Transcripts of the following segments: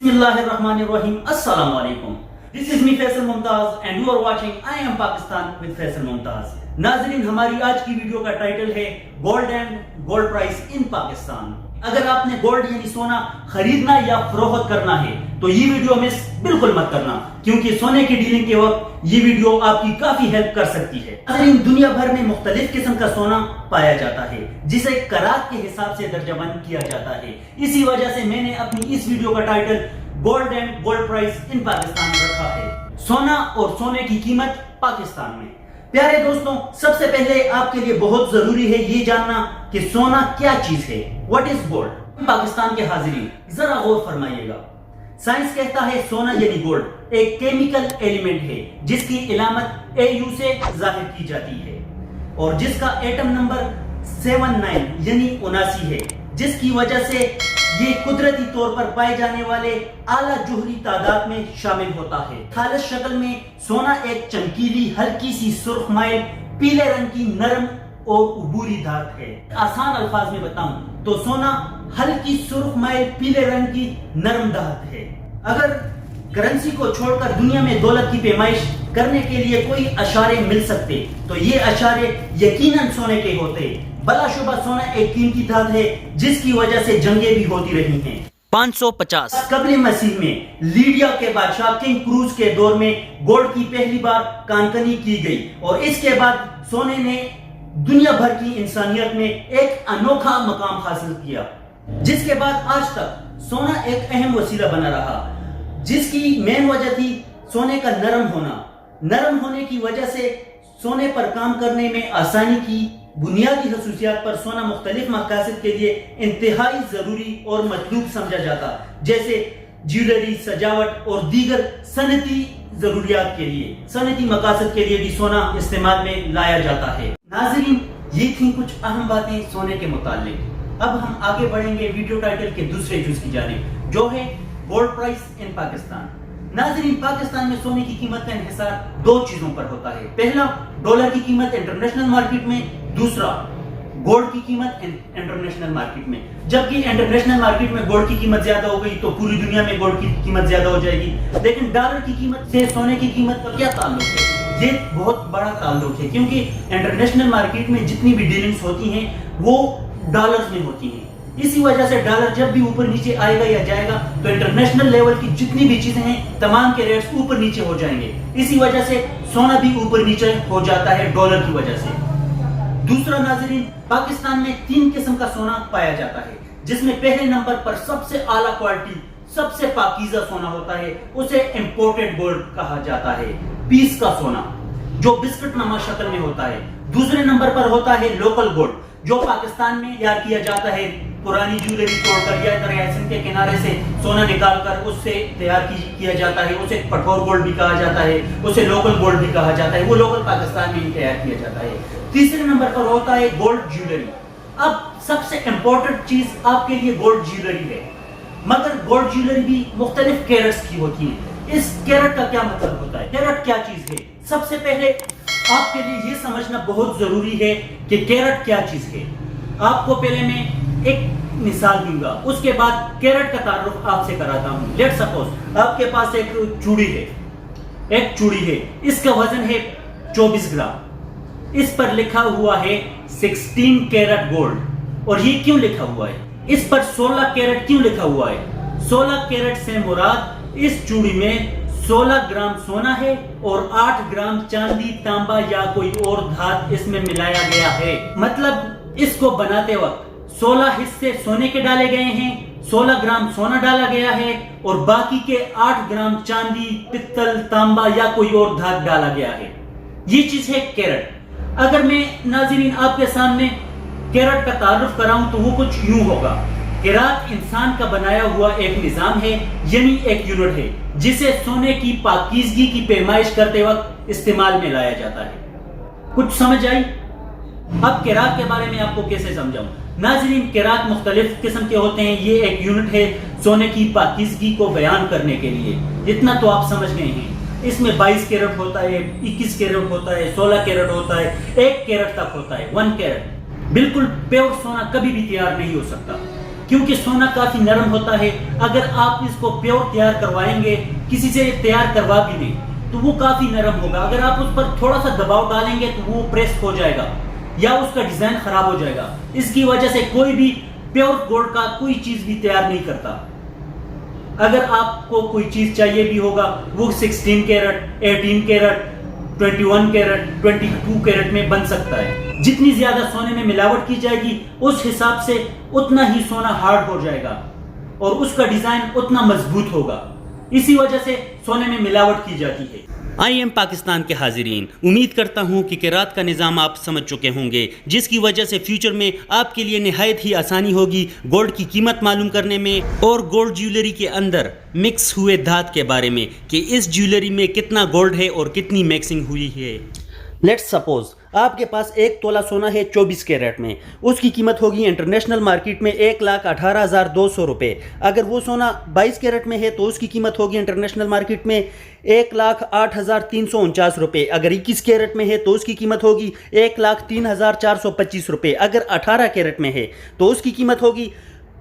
Bismillahirrahmanirrahim. Assalamu alaikum. This is me Faisal Mumtaz and you are watching I am Pakistan with Faisal Mumtaz. नाज़रीन, हमारी आज की video का title है gold and gold price in Pakistan. अगर आपने gold यानी सोना खरीदना या फरोख्त करना है तो ये वीडियो मिस बिल्कुल मत करना, क्योंकि सोने की डीलिंग के वक्त ये वीडियो आपकी काफी हेल्प कर सकती है। नाज़रीन, दुनिया भर में मुख्तलिफ किस्म का सोना पाया जाता है जिसे करात के हिसाब से दर्जाबंद किया जाता है। इसी वजह से मैंने अपनी इस वीडियो का title gold and gold price in Pakistan रखा है, सोना और सोने की कीमत पाकिस्तान में। प्यारे दोस्तों, सबसे पहले आपके लिए बहुत जरूरी है ये जानना कि सोना क्या चीज है। What is gold? पाकिस्तान के हाजिरीन जरा गौर फरमाइएगा। साइंस कहता है सोना यानी गोल्ड एक केमिकल एलिमेंट है जिसकी इलामत AU से जाहिर की जाती है और जिसका एटम नंबर 79 यानी 79 है, जिसकी वजह से ये कुदरती तौर पर पाए जाने वाले आला जोहरी तादाद में शामिल होता है। खालिस शक्ल में सोना एक चमकीली हल्की सी सुर्ख माइल पीले रंग की नरम और उबूरी धात है। आसान अल्फाज में बताऊं तो सोना हल्की सुर्ख माइल पीले रंग की नरम धात है। अगर करेंसी को छोड़कर दुनिया में दौलत की पैमाइश करने के लिए कोई अशारे मिल सकते तो ये अशारे यकीनन सोने के होते। बलाशुबा सोना एक कीमती धात है जिसकी वजह से जंगें भी होती रही हैं। 550 कब्र मसीह में लीडिया के बादशाह किंग क्रूज के दौर में गोल्ड की पहली बार कानकनी की गई और इसके बाद सोने ने दुनिया भर की इंसानियत में एक अनोखा मकाम हासिल किया, जिसके बाद आज तक सोना एक अहम वसीला बना रहा, जिसकी मेन वजह थी सोने का नरम होना। नरम होने की वजह से सोने पर काम करने में आसानी की बुनियादी खसूसियात पर सोना मुख्तलिफ मकासद के लिए इंतहाई जरूरी और मतलूब समझा जाता, जैसे ज्वेलरी, सजावट और दीगर सनती जरूरियात के लिए, सनती मकासद के लिए भी सोना इस्तेमाल में लाया जाता है। नाज़रीन, ये थी कुछ अहम बातें सोने के मुताल्लिक। अब हम आगे बढ़ेंगे वीडियो टाइटल के दूसरे जुज़ की जानिब, जो है गोल्ड प्राइस इन पाकिस्तान। नाज़रीन, पाकिस्तान में सोने की कीमत का इन्हिसार दो चीजों पर होता है। पहला, डॉलर की कीमत इंटरनेशनल मार्केट में, दूसरा गोल्ड की कीमत इंटरनेशनल मार्केट में। जबकि इंटरनेशनल मार्केट में गोल्ड की कीमत ज्यादा हो गई तो पूरी दुनिया में गोल्ड की कीमत ज्यादा हो जाएगी। लेकिन डॉलर की कीमत से सोने की कीमत का क्या ताल्लुक है? ये बहुत बड़ा ताल्लुक है, क्योंकि इंटरनेशनल मार्केट में जितनी भी डीलिंग्स होती हैं वो डॉलर्स में होती हैं। इसी वजह से डॉलर जब भी ऊपर नीचे आएगा या जाएगा तो इंटरनेशनल लेवल की जितनी भी चीजें हैं तमाम के रेट्स ऊपर नीचे हो जाएंगे। इसी वजह से सोना भी ऊपर नीचे हो जाता है डॉलर की वजह से। दूसरा, नाज़रीन, पाकिस्तान में 3 किस्म का सोना पाया जाता है, जिसमें पहले नंबर पर सबसे आला क्वालिटी, सबसे पाकीज़ा सोना होता है, उसे इंपोर्टेड गोल्ड कहा जाता है, पीस का सोना जो बिस्कुट नमा शक्ल में होता है। दूसरे नंबर पर होता है लोकल गोल्ड, जो पाकिस्तान में तैयार किया जाता है, पुरानी ज्वेलरी तोड़कर या दरियासिंध के किनारे से सोना निकालकर उससे तैयार किया जाता है, उसे कठोर गोल्ड भी कहा जाता है, उसे लोकल गोल्ड भी कहा जाता है, वो लोकल पाकिस्तान में ही तैयार किया जाता है। तीसरे नंबर पर होता है गोल्ड ज्वेलरी। अब सबसे इंपॉर्टेंट चीज आपके लिए गोल्ड ज्वेलरी है, मगर गोल्ड ज्वेलरी भी मुख्तलिफ कैरेट्स की होती है। इस कैरेट का क्या मतलब होता है? कैरेट क्या चीज है? सबसे पहले आपके लिए ये समझना बहुत जरूरी है कि कैरेट क्या चीज है। आपको पहले मैं एक मिसाल दूंगा, उसके बाद कैरेट का तारुफ आपसे कराता हूं। लेट सपोज आपके पास एक चूड़ी है, इसका वजन है 24 ग्राम। इस पर लिखा हुआ है 16 कैरेट गोल्ड। और ये क्यों लिखा हुआ है? इस पर 16 कैरेट क्यों लिखा हुआ है? 16 कैरेट से मुराद इस चूड़ी में 16 ग्राम सोना है और 8 ग्राम चांदी, तांबा या कोई और धात इसमें मिलाया गया है। मतलब इसको बनाते वक्त 16 हिस्से सोने के डाले गए हैं, 16 ग्राम सोना डाला गया है और बाकी के 8 ग्राम चांदी, पित्तल, तांबा या कोई और धात डाला गया है। ये चीज है कैरेट। अगर मैं नाज़रीन आपके सामने कैरेट का तारुफ कराऊं तो वो कुछ यूं होगा। कैरेट इंसान का बनाया हुआ एक निजाम है, यानी एक यूनिट है जिसे सोने की पाकीज़गी की पैमाइश करते वक्त इस्तेमाल में लाया जाता है। कुछ समझ आई? अब कैरेट के बारे में आपको कैसे समझाऊं? नाज़रीन, कैरेट मुख्तलिफ किस्म के होते हैं। ये एक यूनिट है सोने की पाकीज़गी को बयान करने के लिए। इतना तो आप समझ गए हैं। इसमें 22 कैरेट होता है, 21 कैरेट होता है, 16 कैरेट होता है, 1 कैरेट तक होता है, 1 कैरेट। बिल्कुल प्योर सोना कभी भी तैयार नहीं हो सकता, کیونکہ سونا کافی نرم ہوتا ہے. اگر آپ اس کو پیور تیار کروائیں گے, کسی سے تیار کروا بھی دیں, تو وہ کافی نرم ہوگا. اگر آپ اس پر تھوڑا سا دباؤ ڈالیں گے تو وہ پریس ہو جائے گا یا اس کا ڈیزائن خراب ہو جائے گا. اس کی وجہ سے کوئی بھی پیور گولڈ کا کوئی چیز بھی تیار نہیں کرتا. اگر آپ کو کوئی چیز چاہیے بھی ہوگا وہ 16 کیرٹ, 18 کیرٹ, 21 کیرٹ, 22 کیرٹ میں بن سکتا ہے. جتنی زیادہ سونے میں ملاوٹ کی جائے گی اس حساب سے اتنا ہی سونا ہارڈ ہو جائے گا اور اس کا ڈیزائن اتنا مضبوط ہوگا. اسی وجہ سے سونے میں ملاوٹ کی جاتی ہے. آئی ایم پاکستان کے حاضرین, امید کرتا ہوں کہ قرات کا نظام آپ سمجھ چکے ہوں گے, جس کی وجہ سے فیوچر میں آپ کے لیے نہایت ہی آسانی ہوگی گولڈ کی قیمت معلوم کرنے میں اور گولڈ جیولری کے اندر مکس ہوئے دھات کے بارے میں کہ اس جیولری میں کتنا گولڈ ہے اور کتنی مکسنگ ہوئی ہے. لیٹس سپوز آپ کے پاس ایک تولہ سونا ہے 24 کیرٹ میں, اس کی قیمت ہوگی انٹرنیشنل مارکیٹ میں 1,18,200 روپے. اگر وہ سونا 22 کیرٹ میں ہے تو اس کی قیمت ہوگی انٹرنیشنل مارکیٹ میں 1,08,349 روپے. اگر 21 کیرٹ میں ہے تو اس کی قیمت ہوگی 1,03,425 روپے. اگر 18 کیرٹ میں ہے تو اس کی قیمت ہوگی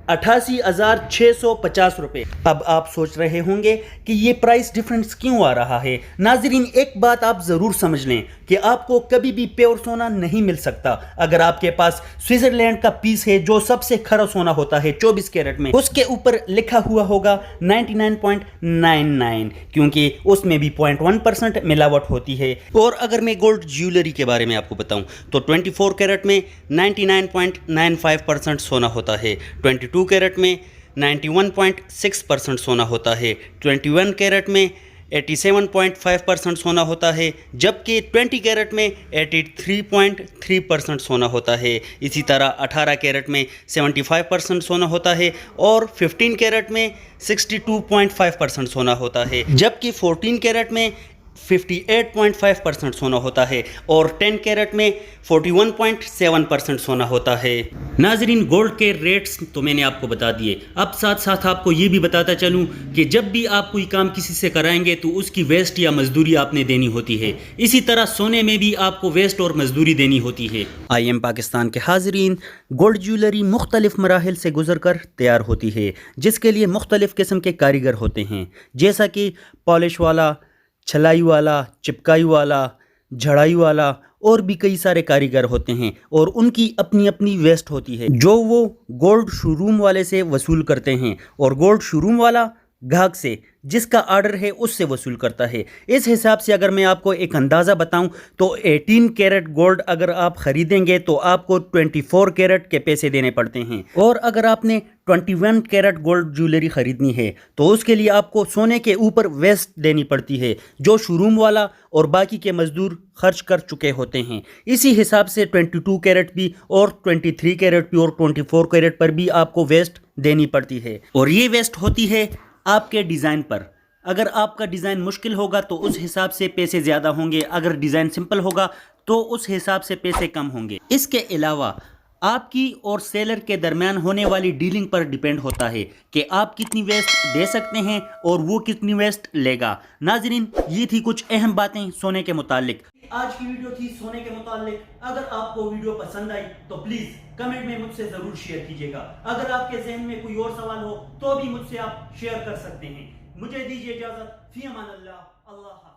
88,650 روپے. اب آپ سوچ رہے ہوں گے کہ یہ پرائس ڈیفرنس کیوں آ رہا ہے. ناظرین, ایک بات آپ ضرور سمجھ لیں کہ آپ کو کبھی بھی پیور سونا نہیں مل سکتا. اگر آپ کے پاس سوئٹزرلینڈ کا پیس ہے جو سب سے کھرا سونا ہوتا ہے 24 کیرٹ میں, اس کے اوپر لکھا ہوا ہوگا 99.99 کیونکہ اس میں بھی 0.1% ملاوٹ ہوتی ہے. اور اگر میں گولڈ جیولری کے بارے میں آپ کو بتاؤں تو 24 کیرٹ میں 99.95% سونا ہوتا ہے, 22 کیرٹ میں 91.6% سونا ہوتا ہے, 21 کیرٹ میں 87.5% سونا ہوتا ہے, جبکہ 20 کیرٹ میں 83.3% سونا ہوتا ہے. اسی طرح 18 کیرٹ میں 75% سونا ہوتا ہے اور 15 کیرٹ میں 62.5% سونا ہوتا ہے, جبکہ 14 کیرٹ میں 58.5% سونا ہوتا ہے اور 10 کیرٹ میں 41.7% سونا ہوتا ہے. ناظرین, گولڈ کے ریٹس تو میں نے آپ کو بتا دیے. اب ساتھ ساتھ آپ کو یہ بھی بتاتا چلوں کہ جب بھی آپ کوئی کام کسی سے کرائیں گے تو اس کی ویسٹ یا مزدوری آپ نے دینی ہوتی ہے. اسی طرح سونے میں بھی آپ کو ویسٹ اور مزدوری دینی ہوتی ہے. آئی ایم پاکستان کے حاضرین, گولڈ جیولری مختلف مراحل سے گزر کر تیار ہوتی ہے, جس کے لیے مختلف قسم کے کاریگر ہوتے ہیں, جیسا کہ پالش والا, چھلائی والا, چپکائی والا, جھڑائی والا اور بھی کئی سارے کاریگر ہوتے ہیں, اور ان کی اپنی اپنی ویسٹ ہوتی ہے جو وہ گولڈ شو روم والے سے وصول کرتے ہیں, اور گولڈ شو روم والا گاہک سے جس کا آرڈر ہے اس سے وصول کرتا ہے. اس حساب سے اگر میں آپ کو ایک اندازہ بتاؤں تو 18 کیرٹ گولڈ اگر آپ خریدیں گے تو آپ کو 24 کیرٹ کے پیسے دینے پڑتے ہیں, اور اگر آپ نے 21 کیرٹ گولڈ جیولری خریدنی ہے تو اس کے لیے آپ کو سونے کے اوپر ویسٹ دینی پڑتی ہے جو شو روم والا اور باقی کے مزدور خرچ کر چکے ہوتے ہیں. اسی حساب سے 22 کیرٹ بھی اور 23 کیرٹ بھی اور 24 کیرٹ پر بھی آپ کو ویسٹ دینی پڑتی ہے, اور یہ ویسٹ ہوتی ہے آپ کے ڈیزائن پر. اگر آپ کا ڈیزائن مشکل ہوگا تو اس حساب سے پیسے زیادہ ہوں گے, اگر ڈیزائن سمپل ہوگا تو اس حساب سے پیسے کم ہوں گے. اس کے علاوہ آپ کی اور سیلر کے درمیان ہونے والی ڈیلنگ پر ڈیپینڈ ہوتا ہے کہ آپ کتنی ویسٹ دے سکتے ہیں اور وہ کتنی ویسٹ لے گا. ناظرین, یہ تھی کچھ اہم باتیں سونے کے متعلق. آج کی ویڈیو تھی سونے کے متعلق. اگر آپ کو ویڈیو پسند آئی تو پلیز کمنٹ میں مجھ سے ضرور شیئر کیجیے گا. اگر آپ کے ذہن میں کوئی اور سوال ہو تو بھی مجھ سے آپ شیئر کر سکتے ہیں. مجھے دیجیے اجازت. فی امان اللہ. اللہ